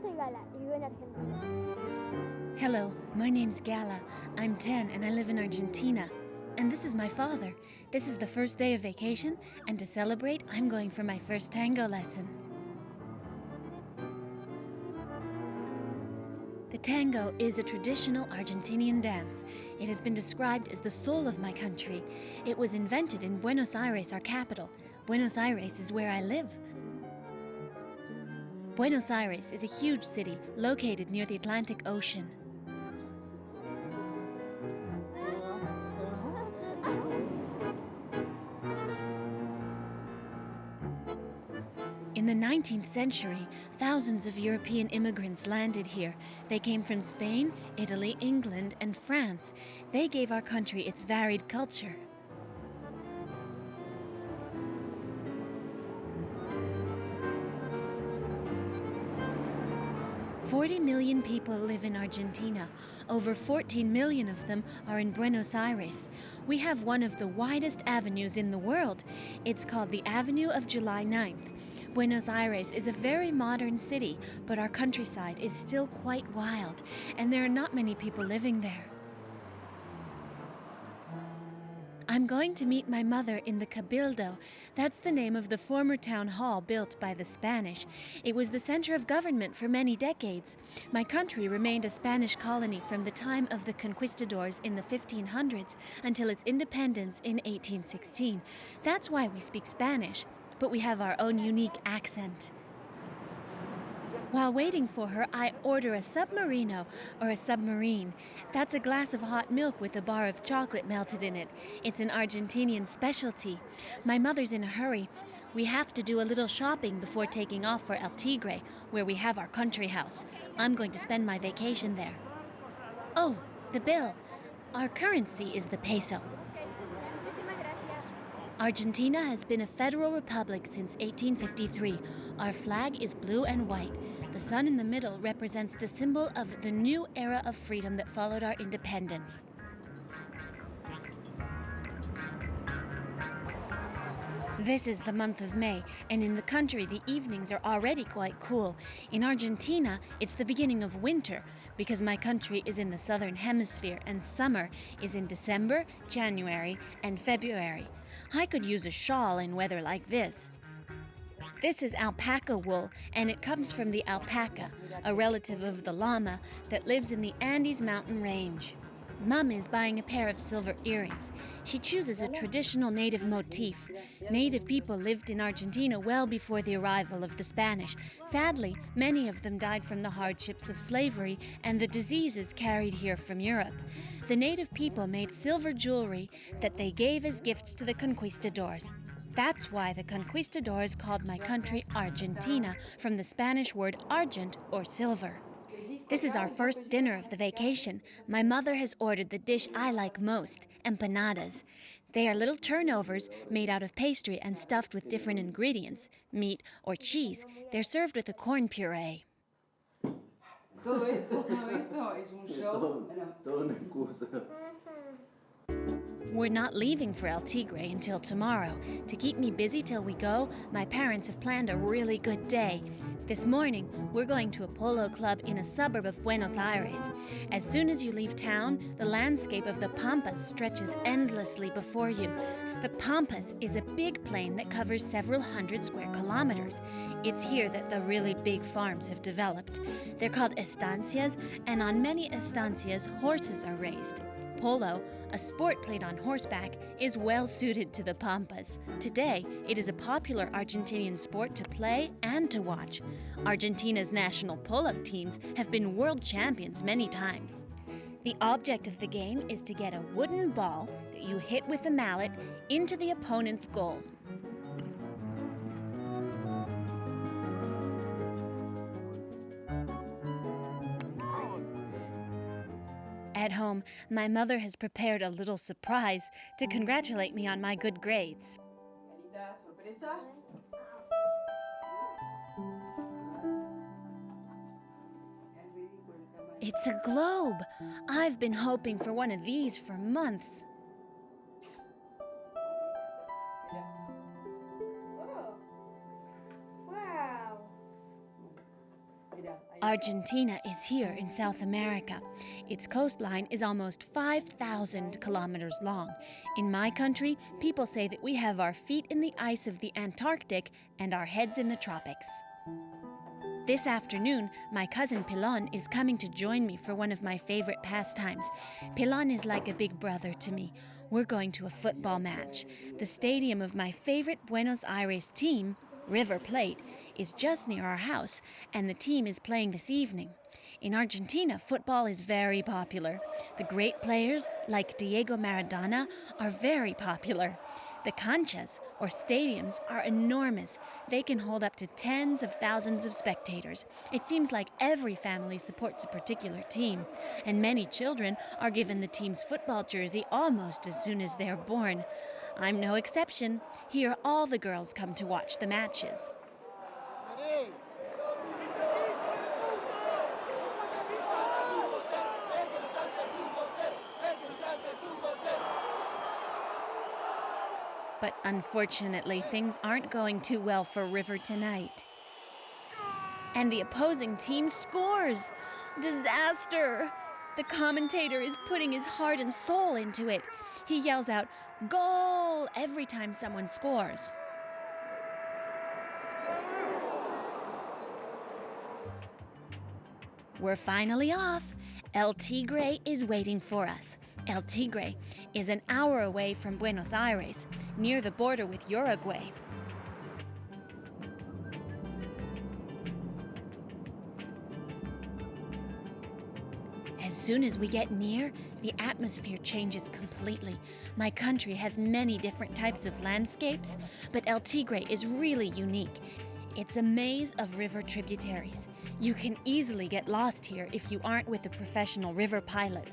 soy Gala y vivo en Argentina. Hello, my name's Gala. I'm 10 and I live in Argentina. And this is my father. This is the first day of vacation, and to celebrate, I'm going for my first tango lesson. The tango is a traditional Argentinian dance. It has been described as the soul of my country. It was invented in Buenos Aires, our capital. Buenos Aires is where I live. Buenos Aires is a huge city located near the Atlantic Ocean. In the 19th century, thousands of European immigrants landed here. They came from Spain, Italy, England, and France. They gave our country its varied culture. "40 million people live in Argentina. Over 14 million of them are in Buenos Aires. We have one of the widest avenues in the world. It's called the Avenue of July 9th. Buenos Aires is a very modern city, but our countryside is still quite wild, and there are not many people living there. I'm going to meet my mother in the Cabildo. That's the name of the former town hall built by the Spanish. It was the center of government for many decades. My country remained a Spanish colony from the time of the conquistadors in the 1500s until its independence in 1816. That's why we speak Spanish, but we have our own unique accent. While waiting for her, I order a submarino, or a submarine. That's a glass of hot milk with a bar of chocolate melted in it. It's an Argentinian specialty. My mother's in a hurry. We have to do a little shopping before taking off for El Tigre, where we have our country house. I'm going to spend my vacation there. Oh, the bill. Our currency is the peso. Argentina has been a federal republic since 1853. Our flag is blue and white. The sun in the middle represents the symbol of the new era of freedom that followed our independence. This is the month of May, and in the country the evenings are already quite cool. In Argentina, it's the beginning of winter, because my country is in the southern hemisphere and summer is in December, January, and February. I could use a shawl in weather like this. This is alpaca wool, and it comes from the alpaca, a relative of the llama that lives in the Andes mountain range. Mom is buying a pair of silver earrings. She chooses a traditional native motif. Native people lived in Argentina well before the arrival of the Spanish. Sadly, many of them died from the hardships of slavery and the diseases carried here from Europe. The native people made silver jewelry that they gave as gifts to the conquistadors. That's why the conquistadors called my country Argentina, from the Spanish word argent, or silver. This is our first dinner of the vacation. My mother has ordered the dish I like most, empanadas. They are little turnovers made out of pastry and stuffed with different ingredients, meat or cheese. They're served with a corn puree. Todo esto es un show. We're not leaving for El Tigre until tomorrow. To keep me busy till we go, my parents have planned a really good day. This morning, we're going to a polo club in a suburb of Buenos Aires. As soon as you leave town, the landscape of the Pampas stretches endlessly before you. The Pampas is a big plain that covers several hundred square kilometers. It's here that the really big farms have developed. They're called estancias, and on many estancias, horses are raised. Polo, a sport played on horseback, is well suited to the Pampas. Today, it is a popular Argentinian sport to play and to watch. Argentina's national polo teams have been world champions many times. The object of the game is to get a wooden ball that you hit with a mallet into the opponent's goal. At home, my mother has prepared a little surprise to congratulate me on my good grades. Carita, sorpresa. It's a globe! I've been hoping for one of these for months. Oh. Wow. Argentina is here in South America. Its coastline is almost 5,000 kilometers long. In my country, people say that we have our feet in the ice of the Antarctic and our heads in the tropics. This afternoon, my cousin Pilon is coming to join me for one of my favorite pastimes. Pilon is like a big brother to me. We're going to a football match. The stadium of my favorite Buenos Aires team, River Plate, is just near our house, and the team is playing this evening. In Argentina, football is very popular. The great players, like Diego Maradona, are very popular. The canchas, or stadiums, are enormous. They can hold up to tens of thousands of spectators. It seems like every family supports a particular team, and many children are given the team's football jersey almost as soon as they're born. I'm no exception. Here, all the girls come to watch the matches. But unfortunately, things aren't going too well for River tonight. And the opposing team scores! Disaster! The commentator is putting his heart and soul into it. He yells out, "Goal!" every time someone scores. We're finally off. El Tigre is waiting for us. El Tigre is an hour away from Buenos Aires, near the border with Uruguay. As soon as we get near, the atmosphere changes completely. My country has many different types of landscapes, but El Tigre is really unique. It's a maze of river tributaries. You can easily get lost here if you aren't with a professional river pilot.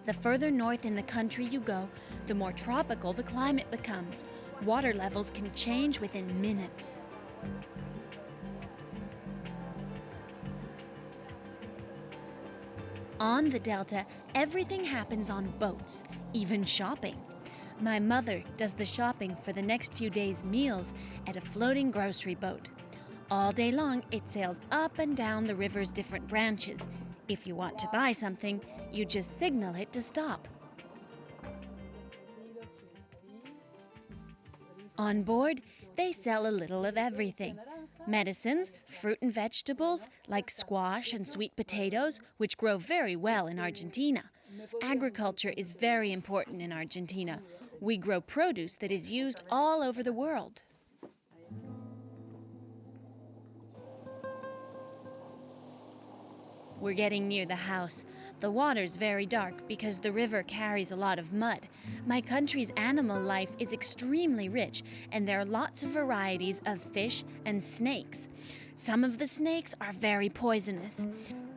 The further north in the country you go, the more tropical the climate becomes. Water levels can change within minutes. On the delta, everything happens on boats, even shopping. My mother does the shopping for the next few days' meals at a floating grocery boat. All day long, it sails up and down the river's different branches. If you want to buy something, you just signal it to stop. On board, they sell a little of everything. Medicines, fruit and vegetables, like squash and sweet potatoes, which grow very well in Argentina. Agriculture is very important in Argentina. We grow produce that is used all over the world. We're getting near the house. The water's very dark because the river carries a lot of mud. My country's animal life is extremely rich, and there are lots of varieties of fish and snakes. Some of the snakes are very poisonous.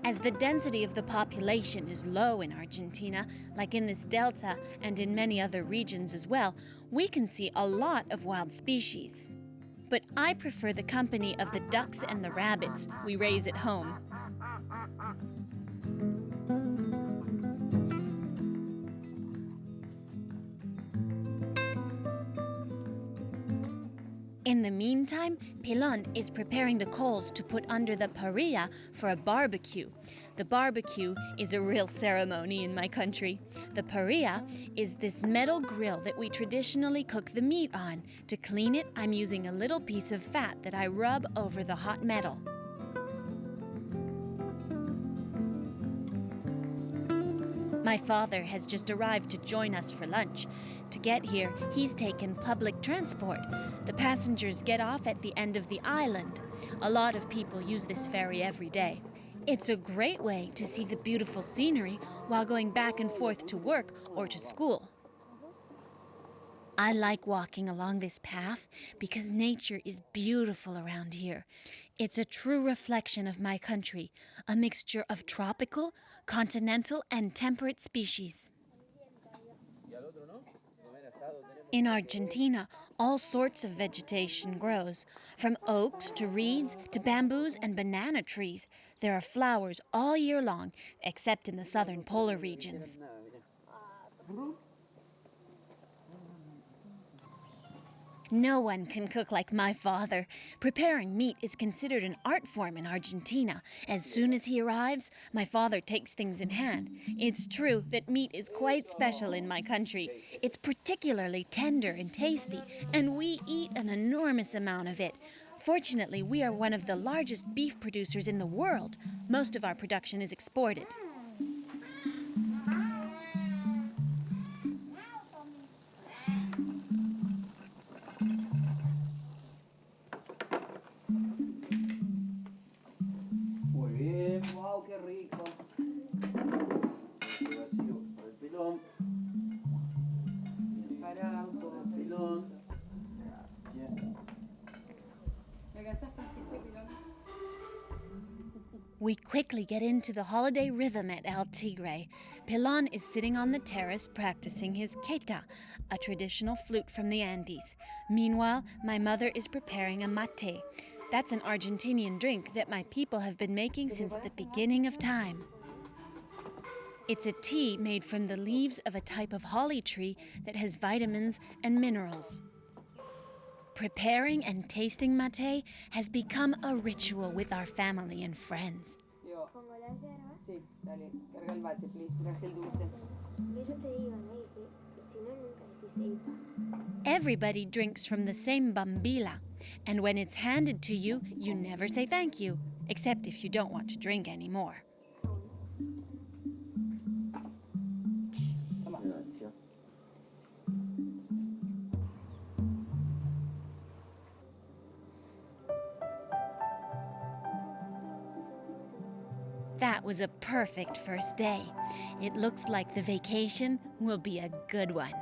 As the density of the population is low in Argentina, like in this delta and in many other regions as well, we can see a lot of wild species. But I prefer the company of the ducks and the rabbits we raise at home. In the meantime, Pilon is preparing the coals to put under the parrilla for a barbecue. The barbecue is a real ceremony in my country. The parrilla is this metal grill that we traditionally cook the meat on. To clean it, I'm using a little piece of fat that I rub over the hot metal. My father has just arrived to join us for lunch. To get here, he's taken public transport. The passengers get off at the end of the island. A lot of people use this ferry every day. It's a great way to see the beautiful scenery while going back and forth to work or to school. I like walking along this path because nature is beautiful around here. It's a true reflection of my country, a mixture of tropical, continental, and temperate species. In Argentina, all sorts of vegetation grows, from oaks to reeds to bamboos and banana trees. There are flowers all year long, except in the southern polar regions. No one can cook like my father. Preparing meat is considered an art form in Argentina. As soon as he arrives, my father takes things in hand. It's true that meat is quite special in my country. It's particularly tender and tasty, and we eat an enormous amount of it. Fortunately, we are one of the largest beef producers in the world. Most of our production is exported. Muy bien. Wow, qué rico. Este vacío para el pelón. Para un Para poco. el pelón. Gracias. ¿Me alcanzás pancito, Pilar? We quickly get into the holiday rhythm at El Tigre. Pilon is sitting on the terrace practicing his queta, a traditional flute from the Andes. Meanwhile, my mother is preparing a mate. That's an Argentinian drink that my people have been making since the beginning of time. It's a tea made from the leaves of a type of holly tree that has vitamins and minerals. Preparing and tasting mate has become a ritual with our family and friends. Yo. Pongo la yerba Sí, dale. Carga el mate, please. Traje el dulce. y ellos te digan, que si no nunca decís eipa. Everybody drinks from the same bambila, and when it's handed to you, you never say thank you, except if you don't want to drink anymore. Gracias. That was a perfect first day. It looks like the vacation will be a good one.